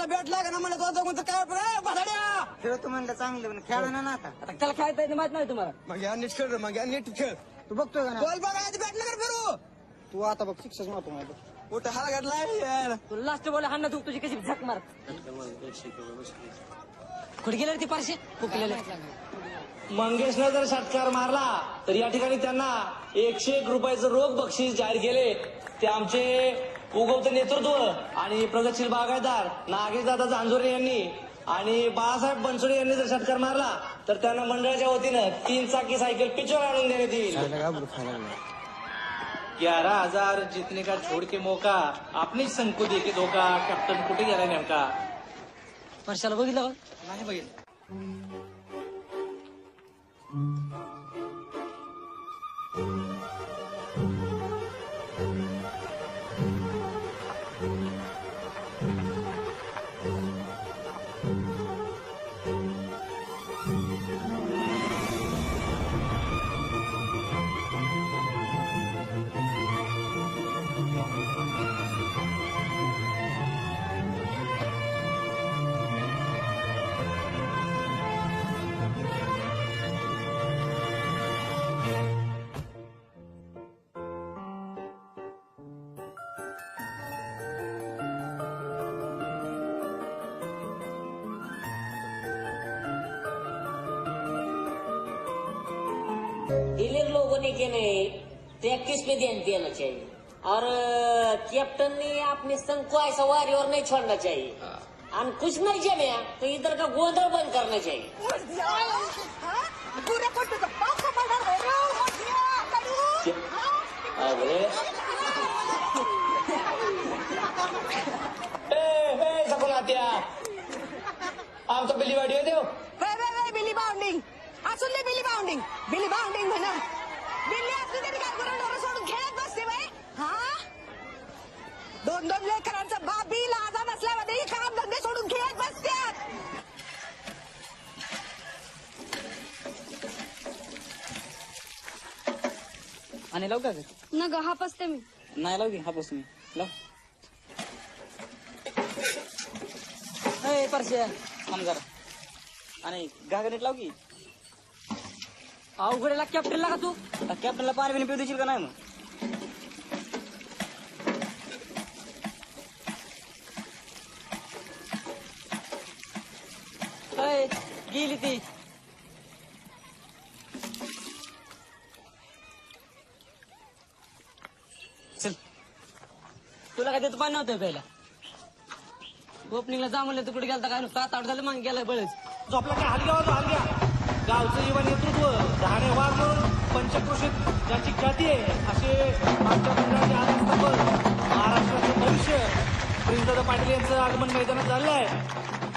भेटला का ना मला तो कोणतं काय बसाड्या खेळतो म्हणलं चांगलं पण खेळा ना आता. आता त्याला खेळता येते माहित नाही तुम्हाला. मग या नीट खेळ रे, मग या नीट खेळ. तू बघतोय का ना बॉल बघायचं भेटलं का फिरू तू आता बघ शिक्षक मारतो माझं. कुठं हा घडलाय यार. तुला लास्ट बॉल हाणं तू तुझी कशी झक मार. कुठे गेले रे ती पारशे फुकलेले. मंगेशनं जर षटकार मारला तर या ठिकाणी त्यांना 101 रुपयाचं रोख बक्षीस जाहीर केले. ते आमचे उगवते नेतृत्व आणि प्रगतशील बागायतदार नागेशदादा जांजोरे यांनी आणि बाळासाहेब बनसोडे यांनी जर षटकार मारला तर त्यांना मंडळाच्या वतीनं 3 चाकी सायकल पिचवर आणून देण्यात येईल. 11,000 जितने का छोड़ के मौका आपने संकु दे के धोका. कॅप्टन कुठे गेला नेमका? परशाला बघितलं का? नाही बघितलं. डीलर लोगों ने क्या नहीं प्रैक्टिस पे ध्यान देना चाहिए और कैप्टन ने अपने संघ को ऐसा वारी और नहीं छोड़ना चाहिए और कुछ नहीं जमे तो इधर का गोंधल बंद करना चाहिए. आमचा बिल्ली वाडी देव बिली बाउंडिंग असून दे. बिली बाउंडिंग बिली बाउंडिंग म्हणा. बिल्ली असली तरी काय करून डोरं सोडून खेळत बसते बाई. हा 2-2 लेकरांचा बाप बी लाजा नसल्यामध्ये काम धंदे सोडून खेळत बसत्यात. आणि लाव का ग? न ग हापसते मी. नाही लाव की हापूस मी लाव. परशे थांब जरा आणि गागरीत लाव की. अवघडेला कॅप्टनला का तू? कॅप्टनला पाणी पिऊ देशील का नाही मग? गेली ती. चल तुला काय देतो पाणी नव्हतं पहिला. ओपनिंगला जा म्हणलं तू कुठे गेलता काय नुसतं 7-8 झालं मग गेला बळच. झोपला काय हलग्या होतो हलग्या. गावचं युवा नेतृत्व धाणे वाघ म्हणून पंचक्रोशीत ज्याची ख्याती आहे असे आमच्या मंडळाचे आधारस्तंभ महाराष्ट्राचे भविष्य प्रिन्सदादा पाटील यांचं आगमन मैदानात झालं आहे.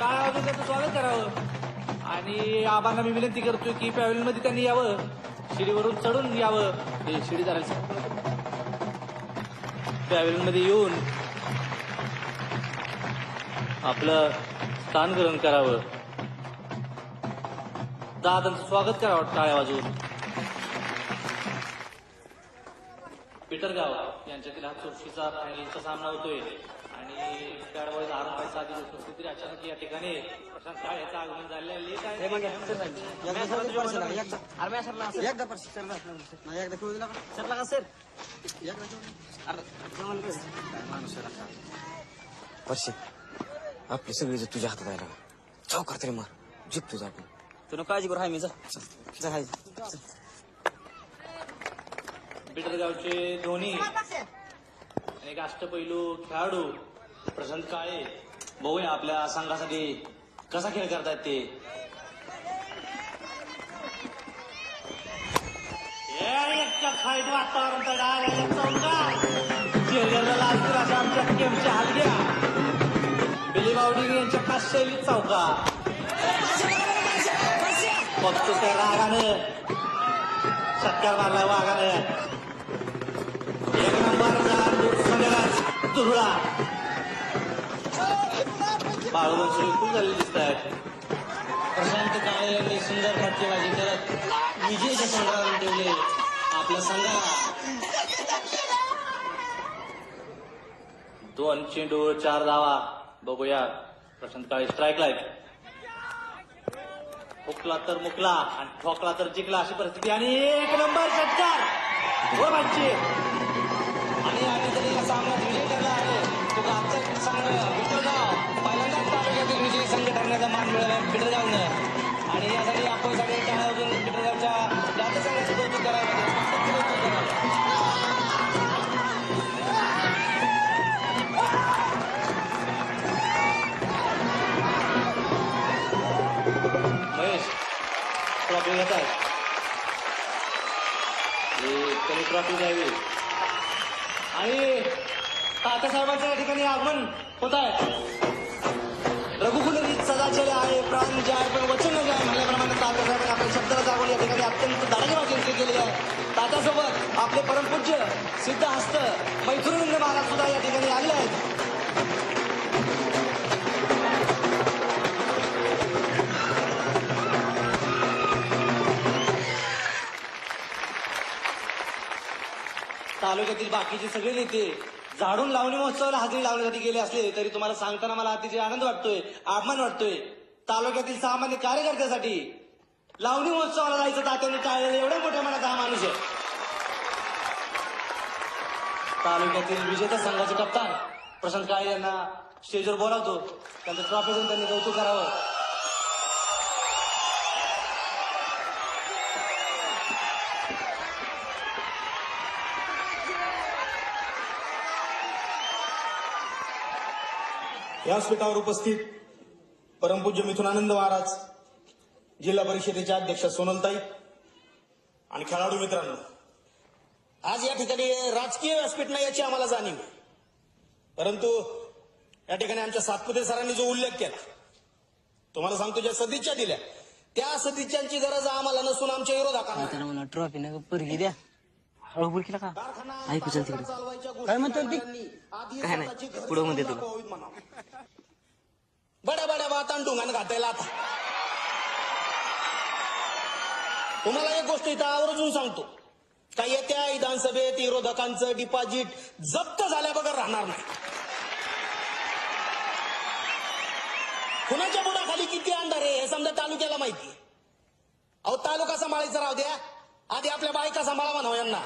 काय अजून त्याचं स्वागत करावं आणि आबांना मी विनंती करतोय की पॅव्हलियन मध्ये त्यांनी यावं. शिडीवरून चढून यावं. हे शिडी धरायला पॅव्हलियन मध्ये येऊन आपलं स्थान ग्रहण करावं. दादांचं स्वागत करावं टाळ्या वाजवून. पिटरगाव यांच्यातील हा चुरशीचा फायनलचा सामना होतोय आणि त्यावेळेस आरोपायचा आधी उपस्थिती अचानक या ठिकाणी प्रशांत काळेचं आगमन झालेलं आहे. सरला का सर? परशे आपली सगळी जर तुझ्या हातात आहे ना चौकार तरी मार जिंक तुझा आपण. तुला काळजी करू हाय मी जा. पिटरगावचे धोनी आणि एक अष्टपैलू खेळाडू प्रशांत काळे बघूया आपल्या संघासाठी कसा खेळ करतायत ते. खाईट वातावरण आमच्या गेमच्या हलग्या बिली बावडी यांच्या खास शैलीत चौका. बघतो त्या रागानं षटकार मारला वाघानं. एक नंबर दुर्ळा बाळून सुरू झालेली दिसत आहेत. प्रशांत काळे यांनी सुंदर फटकेबाजी करत विजयच्या संग्राम ठेवले आपल्या संघाला. 2 चेंडूवर 4 धावा. बघूया प्रशांत काळे स्ट्राईकला आहे. हुकला तर मुकला आणि ठोकला तर जिंकला अशी परिस्थिती आणि 1 नंबर षटकार हो बांची. आणि आधी तरी या सामन्यात विजय ठरला आहे तो आजचा संघ पिठरगाव. पहिल्यांदाच तालुक्यातील विजयी संघ ठरण्याचा मान मिळाला आहे पिठरगावनं. आणि यासाठी आपण सगळे टाळ्या वाजवून पिठरगावच्या जाती संघाचं कौतुक करावं. महेश ट्रॉफी घेत आहे. त्यांनी ट्रॉफी द्यावी आणि तात्यासाहेबांच्या या ठिकाणी आगमन होत आहे. रघुकुलरीत सदाचार्य आहे प्राण जे आहे पण वचन जे आहे म्हणल्याप्रमाणे तात्यासाहेबांनी आपल्या शब्दाला जागून या ठिकाणी अत्यंत दाडगी एंट्री केलेली आहे. तात्यासोबत आपले परमपूज्य सिद्धहस्त मैथुनलिंग महाराज सुद्धा या ठिकाणी आले आहेत. तालुक्यातील बाकीचे सगळे नेते झाडून लावणी महोत्सवाला हजेरी लावण्यासाठी गेले असले तरी तुम्हाला सांगताना मला अतिशय आनंद वाटतोय, अभिमान वाटतोय. तालुक्यातील सामान्य कार्यकर्त्यासाठी लावणी महोत्सवाला जायचं तात्याने टाळलेलं एवढ्या मोठ्या मनाचा हा माणूस आहे. तालुक्यातील विजेत्या संघाचे कप्तान प्रशांत काळे यांना स्टेजवर बोलावतो. त्यांचं ट्रॉफी देऊन त्यांनी कौतुक करावं. व्यासपीठावर उपस्थित परमपूज्य मिथुनानंद महाराज, जिल्हा परिषदेच्या अध्यक्ष सोनलताई आणि खेळाडू मित्रांनो, आज या ठिकाणी राजकीय व्यासपीठ नाही याची आम्हाला जाणीव आहे. परंतु या ठिकाणी आमच्या सातपुते सरांनी जो उल्लेख केला, तुम्हाला सांगतो, ज्या सदिच्छा दिल्या त्या सदिच्छांची गरज आम्हाला नसून आमच्या विरोधाकांना आहे. मला ट्रॉफी नका परगी द्या. हळूहळू केला का ऐकू चल तिकडे काय म्हणतो ती? काय नाही पुढं मध्ये तुला बड्या बड्या बातान ढुंगान घातायला आता. तुम्हाला एक गोष्ट इथं आवर्जून सांगतो, का येत्या विधानसभेत विरोधकांचं डिपॉझिट जप्त झाल्या बगर राहणार नाही. कुणाच्या बुडाखाली किती अंधार आहे हे समजा तालुक्याला माहिती. अहो तालुका सांभाळायचा राहू द्या, आधी आपल्या बायका सांभाळा म्हणावं यांना.